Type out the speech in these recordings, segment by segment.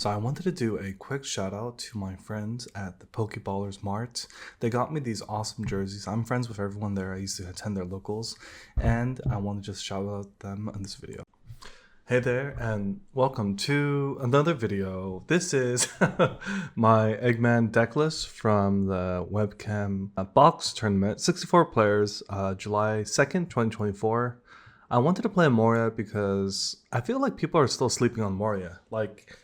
So I wanted to do a quick shout out to my friends at the Pokeballers Mart. They got me these awesome jerseys. I'm friends with everyone there. I used to attend their locals, and I want to just shout out them in this video. Hey there, and welcome to another video. This is my Egman deck list from the webcam box tournament, 64 players, July 2nd, 2024. I wanted to play Moria because I feel like people are still sleeping on Moria. Like,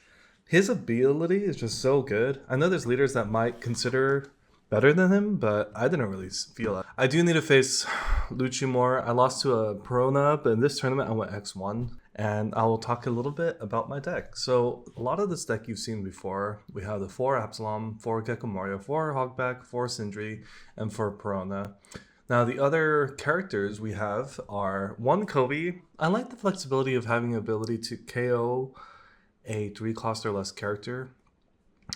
his ability is just so good. I know there's leaders that might consider better than him, but I didn't really feel it. I do need to face Lucci more. I lost to a Perona, but in this tournament I went X1, and I will talk a little bit about my deck. So a lot of this deck you've seen before. We have the 4 Absalom, 4 Gecko Moria, 4 Hogback, 4 Sindri, and 4 Perona. Now the other characters we have are 1 Kobe. I like the flexibility of having the ability to KO a 3 cost or less character.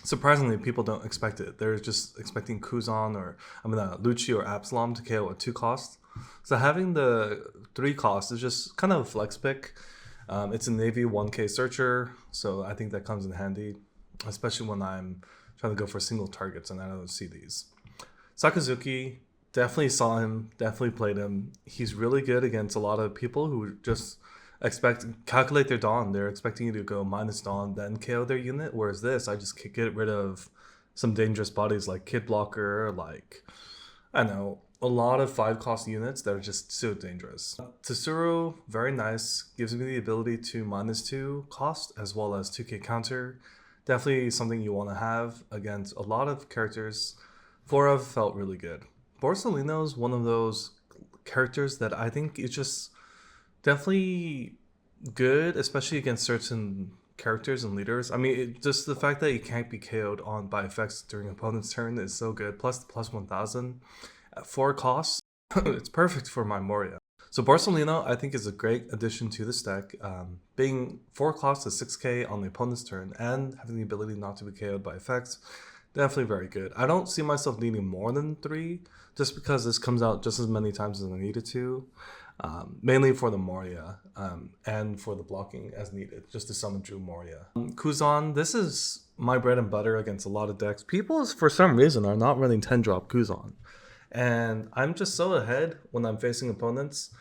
Surprisingly, people don't expect it. They're just expecting Kuzan or Lucci or Absalom to KO a 2 cost. So having the 3 cost is just kind of a flex pick. It's a Navy 1k searcher, so I think that comes in handy, especially when I'm trying to go for single targets and I don't see these. Sakazuki, definitely saw him, definitely played him. He's really good against a lot of people who just calculate their Dawn. They're expecting you to go minus Dawn, then KO their unit. Whereas this, I just get rid of some dangerous bodies like Kid Blocker, like, I don't know, a lot of 5 cost units that are just so dangerous. Tsuru, very nice. Gives me the ability to minus 2 cost as well as 2k counter. Definitely something you want to have against a lot of characters. Vorov felt really good. Borsalino's one of those characters that I think is just definitely good, especially against certain characters and leaders. I mean, just the fact that you can't be KO'd on by effects during opponent's turn is so good. Plus 1000 at 4 costs. It's perfect for my Moria. So Borsalino, I think, is a great addition to this deck. Being 4 costs to 6k on the opponent's turn and having the ability not to be KO'd by effects, definitely very good. I don't see myself needing more than 3, just because this comes out just as many times as I needed to. Mainly for the Moria and for the blocking as needed, just to summon Drew Moria. Kuzan, this is my bread and butter against a lot of decks. People, for some reason, are not running 10-drop Kuzan. And I'm just so ahead when I'm facing opponents,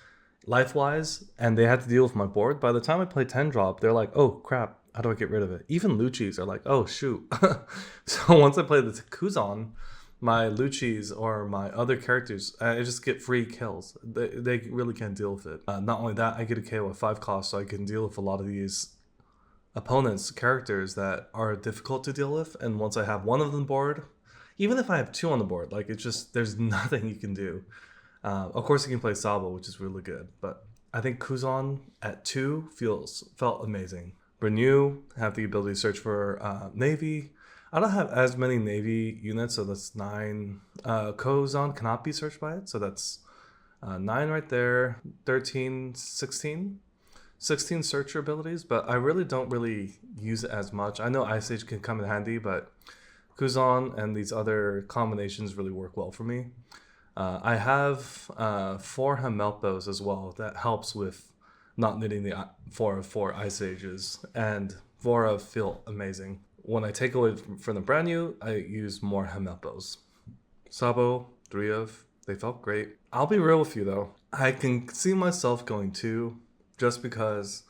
life-wise, and they had to deal with my board. By the time I play 10-drop, they're like, oh, crap, how do I get rid of it? Even Lucci's are like, oh, shoot. So once I play the Kuzan, my Lucci's or my other characters, I just get free kills. They really can't deal with it. Not only that, I get a KO at 5 cost, so I can deal with a lot of these opponents' characters that are difficult to deal with. And once I have one of them board, even if I have 2 on the board, like, it's just, there's nothing you can do. Of course, you can play Sabo, which is really good, but I think Kuzan at 2 felt amazing. Renew, have the ability to search for Navy. I don't have as many Navy units, so that's 9. Kozan cannot be searched by it, so that's 9 right there. 13, 16. 16 searcher abilities, but I really don't use it as much. I know Ice Age can come in handy, but Kuzan and these other combinations really work well for me. I have 4 Hamelpos as well. That helps with not needing the 4 of 4 Ice Ages, and Vora feel amazing. When I take away from the brand new, I use more Hamelpos. Sabo, 3 of, they felt great. I'll be real with you though. I can see myself going 2 just because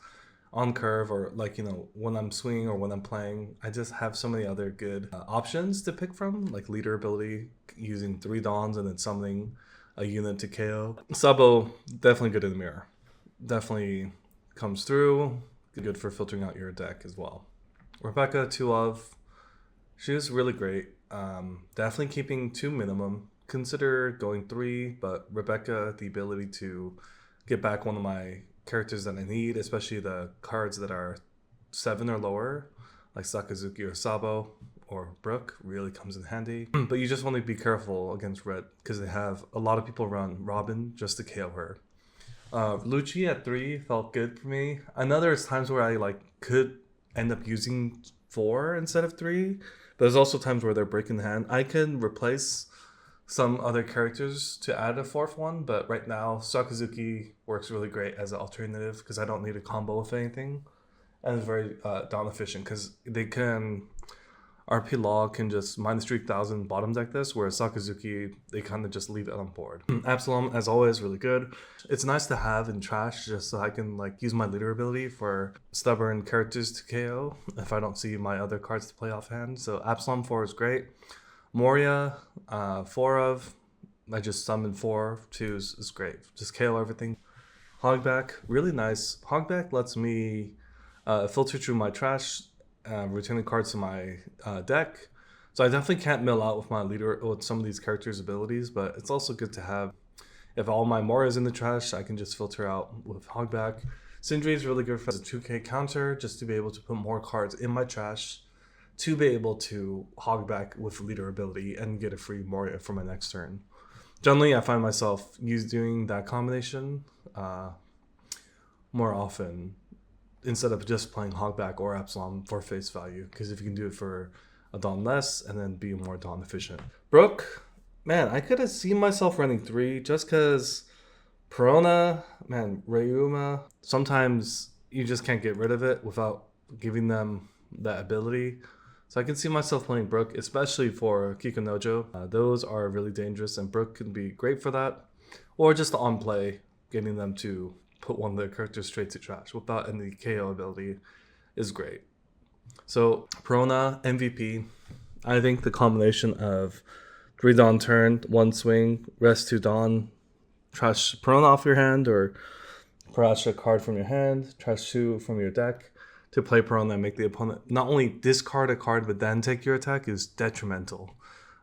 on curve or like, you know, when I'm swinging or when I'm playing, I just have so many other good options to pick from, like leader ability, using 3 Dawns and then summoning a unit to KO. Sabo, definitely good in the mirror. Definitely comes through. Good for filtering out your deck as well. Rebecca, 2 of, she was really great. Definitely keeping 2 minimum. Consider going 3, but Rebecca, the ability to get back one of my characters that I need, especially the cards that are 7 or lower, like Sakazuki or Sabo or Brooke, really comes in handy. But you just want to be careful against red because they have a lot of people run Robin just to KO her. Lucci at 3 felt good for me. I know there's times where I could end up using 4 instead of 3, but there's also times where they're breaking the hand. I can replace some other characters to add a 4th one, but right now Sakazuki works really great as an alternative because I don't need a combo with anything. and it's very down efficient because they can RP Law can just minus 3,000 bottom deck this, whereas Sakazuki, they kind of just leave it on board. Absalom, as always, really good. It's nice to have in trash just so I can like use my leader ability for stubborn characters to KO if I don't see my other cards to play offhand. So Absalom 4 is great. Moria, 4 of, I just summoned 4, 2 is great. Just KO everything. Hogback, really nice. Hogback lets me filter through my trash, returning cards to my deck. So I definitely can't mill out with my leader with some of these characters' abilities, but it's also good to have. If all my Moria is in the trash, I can just filter out with Hogback. Sindri is really good for the 2k counter, just to be able to put more cards in my trash to be able to Hogback with leader ability and get a free Moria for my next turn. Generally, I find myself doing that combination more often instead of just playing Hogback or Absalom for face value, because if you can do it for a Dawn less and then be more Dawn efficient. Brook, man, I could have seen myself running 3 just because Perona, man, Ryuma, sometimes you just can't get rid of it without giving them that ability. So I can see myself playing Brook, especially for Kikunojo. Those are really dangerous, and Brook can be great for that. Or just on play, getting them to put one of their characters straight to trash without any KO ability is great. So Perona, MVP. I think the combination of 3 Dawn turn, 1 swing, rest 2 Dawn, trash Perona off your hand, or trash a card from your hand, trash 2 from your deck to play Perona and make the opponent not only discard a card but then take your attack is detrimental.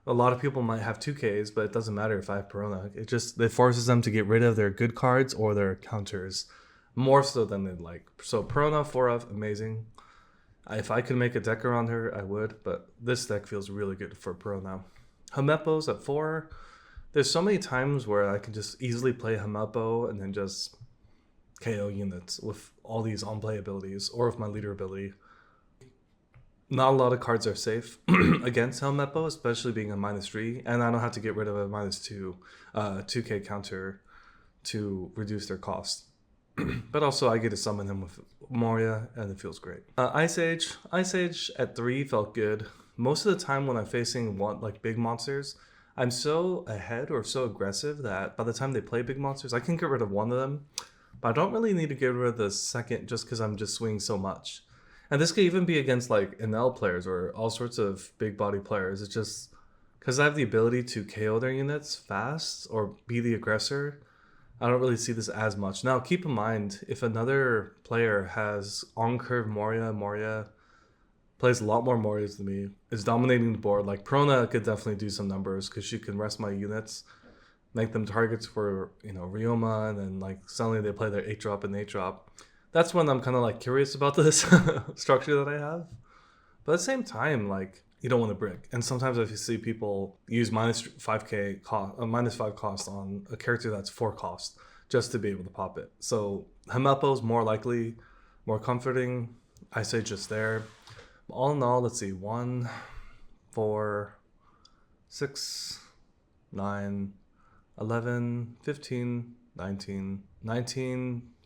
A lot of people might have 2Ks, but it doesn't matter if I have Perona. It forces them to get rid of their good cards or their counters more so than they'd like. So Perona 4 of, amazing. If I could make a deck around her, I would, but this deck feels really good for Perona. Hamepo's at 4. There's so many times where I can just easily play Hamepo and then just KO units with all these on-play abilities or with my leader ability. Not a lot of cards are safe against Hamepo, especially being a -3, and I don't have to get rid of a -2 2k counter to reduce their cost. But also I get to summon him with Moria, and it feels great. Ice Age at 3 felt good. Most of the time when I'm facing big monsters, I'm so ahead or so aggressive that by the time they play big monsters, I can get rid of one of them, but I don't really need to get rid of the second just because I'm just swinging so much. And this could even be against like NL players or all sorts of big body players. It's just because I have the ability to KO their units fast or be the aggressor, I don't really see this as much. Now, keep in mind, if another player has on-curve Moria plays a lot more Morias than me, is dominating the board, like Perona could definitely do some numbers because she can rest my units, make them targets for, Ryoma, and then like suddenly they play their 8-drop and 8-drop. That's when I'm kind of like curious about this structure that I have. But at the same time, like, you don't want to brick. And sometimes if you see people use -5k cost, -5 cost on a character that's 4 cost just to be able to pop it. So Hamepo's more likely, more comforting. I say just there. All in all, let's see, 1, 4, 6, 9, 11, 15, 19,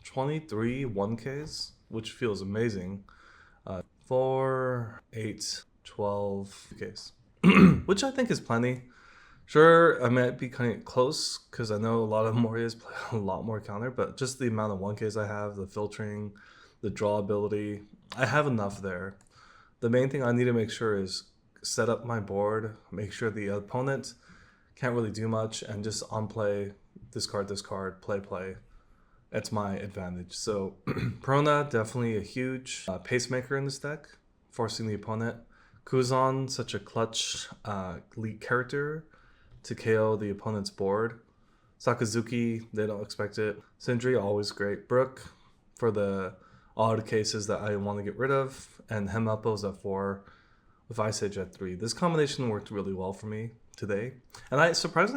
23 1Ks, which feels amazing. 4, 8, 12 Ks, which I think is plenty. Sure, I might be kind of close because I know a lot of Morias play a lot more counter, but just the amount of 1Ks I have, the filtering, the draw ability, I have enough there. The main thing I need to make sure is set up my board, make sure the opponent can't really do much, and just on play, discard, play. That's my advantage. So Perona, definitely a huge pacemaker in this deck, forcing the opponent. Kuzan, such a clutch lead character to KO the opponent's board. Sakazuki, they don't expect it. Sindri, always great. Brook, for the odd cases that I want to get rid of. And Hamepo's at 4 with Ice Age at 3. This combination worked really well for me today. And I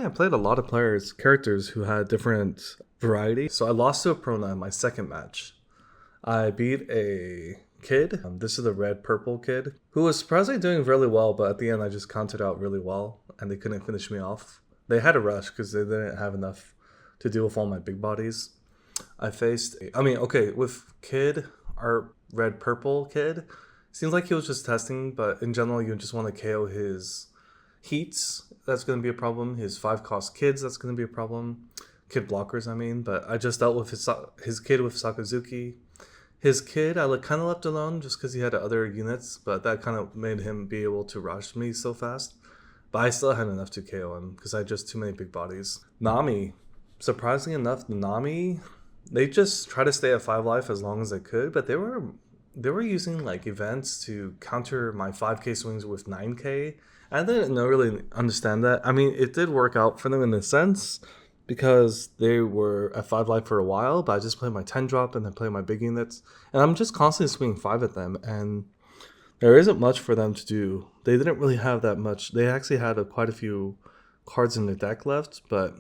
played a lot of characters who had different variety. So I lost to a Perona in my second match. I beat a kid. This is the red-purple kid who was surprisingly doing really well, but at the end I just countered out really well and they couldn't finish me off. They had a rush because they didn't have enough to deal with all my big bodies. With kid, our red purple kid. Seems like he was just testing, but in general, you just want to KO his heats. That's going to be a problem. His 5-cost kids. That's going to be a problem. Kid blockers, I mean. But I just dealt with his kid with Sakazuki. His kid, I kind of left alone just because he had other units, but that kind of made him be able to rush me so fast. But I still had enough to KO him because I had just too many big bodies. Nami, surprisingly enough, the Nami, they just try to stay at 5 life as long as they could, but they were using like events to counter my 5k swings with 9k. I didn't really understand that. I mean, it did work out for them in a sense because they were at 5 life for a while, but I just played my 10 drop and then played my big units, and I'm just constantly swinging 5 at them, and there isn't much for them to do. They didn't really have that much. They actually had quite a few cards in the deck left, but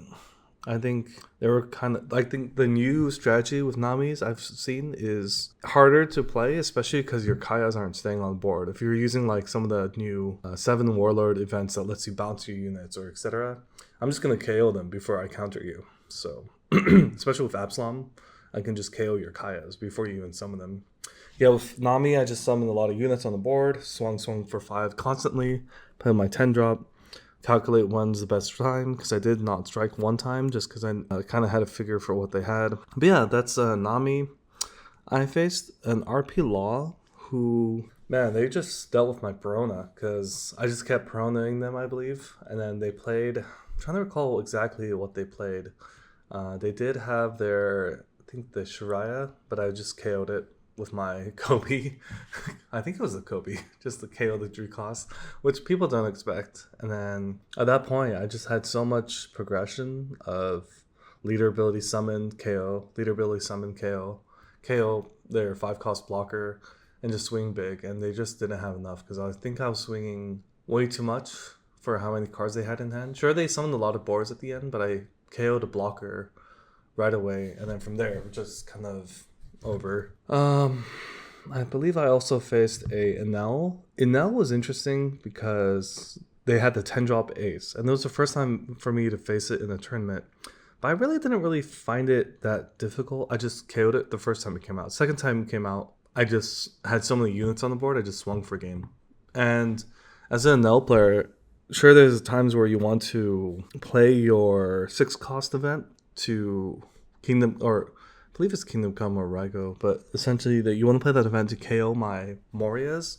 I think they were kind of... I think the new strategy with Namis I've seen is harder to play, especially because your Kayas aren't staying on the board. If you're using like some of the new 7 Warlord events that lets you bounce your units or etc., I'm just going to KO them before I counter you. So, especially with Absalom, I can just KO your Kayas before you even summon them. Yeah, with Nami, I just summoned a lot of units on the board, swung for 5 constantly, put my 10 drop, calculate when's the best time, because I did not strike one time, just because I kind of had a figure for what they had. But yeah, that's Nami. I faced an RP Law who, man, they just dealt with my Perona, because I just kept Peronaing them, I believe, and then they played... I'm trying to recall exactly what they played. They did have their, I think the Shiraya, but I just KO'd it with my Kobe. I think it was the Kobe, just the KO the 3 cost, which people don't expect. And then at that point, I just had so much progression of leader ability summon, KO, leader ability summon, KO, KO their 5-cost blocker, and just swing big. And they just didn't have enough because I think I was swinging way too much for how many cards they had in hand. Sure, they summoned a lot of boards at the end, but I KO'd a blocker right away, and then from there, it was just kind of over. I believe I also faced a Enel. Enel was interesting because they had the 10 drop ace, and it was the first time for me to face it in a tournament. But I really didn't really find it that difficult. I just KO'd it the first time it came out. Second time it came out, I just had so many units on the board, I just swung for game. And as an Enel player, sure, there's times where you want to play your 6-cost event to Kingdom, or I believe it's Kingdom Come or Raigo, but essentially that you want to play that event to KO my Morias.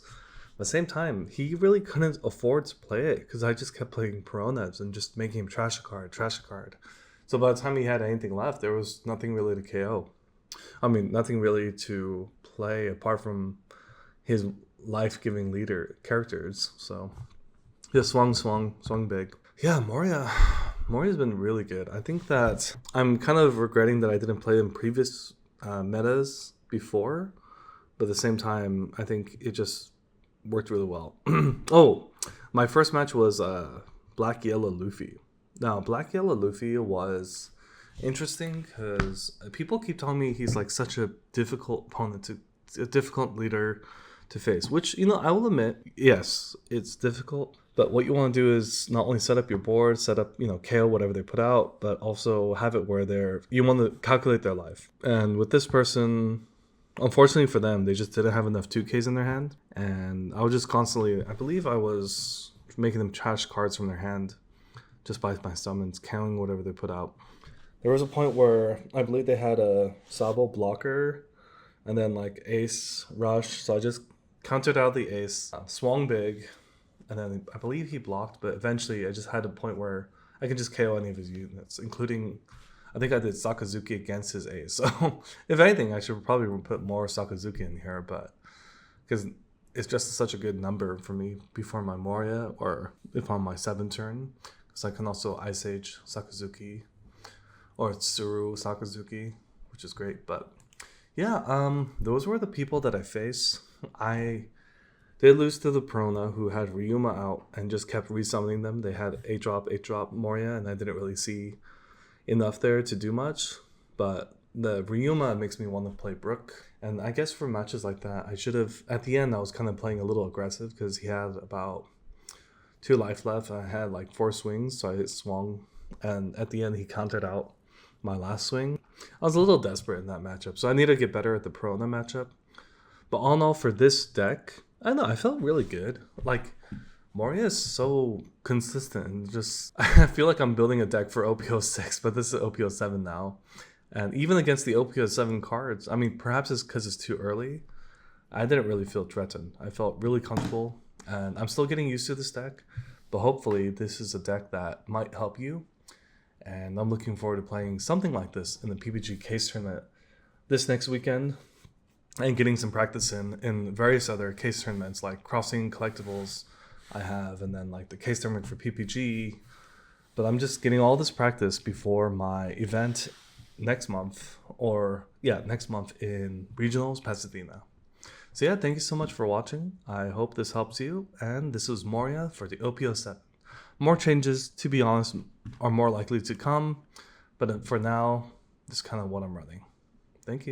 At the same time, he really couldn't afford to play it because I just kept playing Peronas and just making him trash a card. So by the time he had anything left, there was nothing really to KO. I mean, nothing really to play apart from his life-giving leader characters. So yeah, swung big. Yeah, Moria's been really good. I think that I'm kind of regretting that I didn't play in previous metas before, but at the same time, I think it just worked really well. Oh, my first match was Black Yellow Luffy. Now, Black Yellow Luffy was interesting because people keep telling me he's like such a difficult opponent a difficult leader to face, which, you know, I will admit, yes, it's difficult. But what you want to do is not only set up your board, set up, you know, KO whatever they put out, but also have it where you want to calculate their life. And with this person, unfortunately for them, they just didn't have enough 2Ks in their hand. And I was just constantly, I believe I was making them trash cards from their hand just by my summons, counting whatever they put out. There was a point where I believe they had a Sabo blocker and then like ace rush. So I just countered out the ace, swung big, and then I believe he blocked, but eventually I just had a point where I could just KO any of his units, including, I think I did Sakazuki against his ace. So if anything, I should probably put more Sakazuki in here, but because it's just such a good number for me before my Moria or if on my 7th turn, because I can also Ice Age Sakazuki or Tsuru Sakazuki, which is great. But yeah, those were the people that I faced. I did lose to the Perona, who had Ryuma out and just kept resummoning them. They had 8-drop Moria, and I didn't really see enough there to do much. But the Ryuma makes me want to play Brook. And I guess for matches like that, I should have... At the end, I was kind of playing a little aggressive because he had about 2 life left. I had like 4 swings, so I swung. And at the end, he countered out my last swing. I was a little desperate in that matchup, so I need to get better at the Perona matchup. But all in all, for this deck, I don't know, I felt really good. Like, Moria is so consistent and just I feel like I'm building a deck for OP06, but this is OP07 now. And even against the OP07 cards, I mean, perhaps it's because it's too early. I didn't really feel threatened. I felt really comfortable, and I'm still getting used to this deck. But hopefully, this is a deck that might help you. And I'm looking forward to playing something like this in the PPG case tournament this next weekend, and getting some practice in various other case tournaments like Crossing Collectibles I have, and then like the case tournament for PPG. But I'm just getting all this practice before my event next month, next month in Regionals Pasadena. So yeah, thank you so much for watching. I hope this helps you, and this was Moria for the OP07. More changes, to be honest, are more likely to come, but for now, this is kind of what I'm running. Thank you.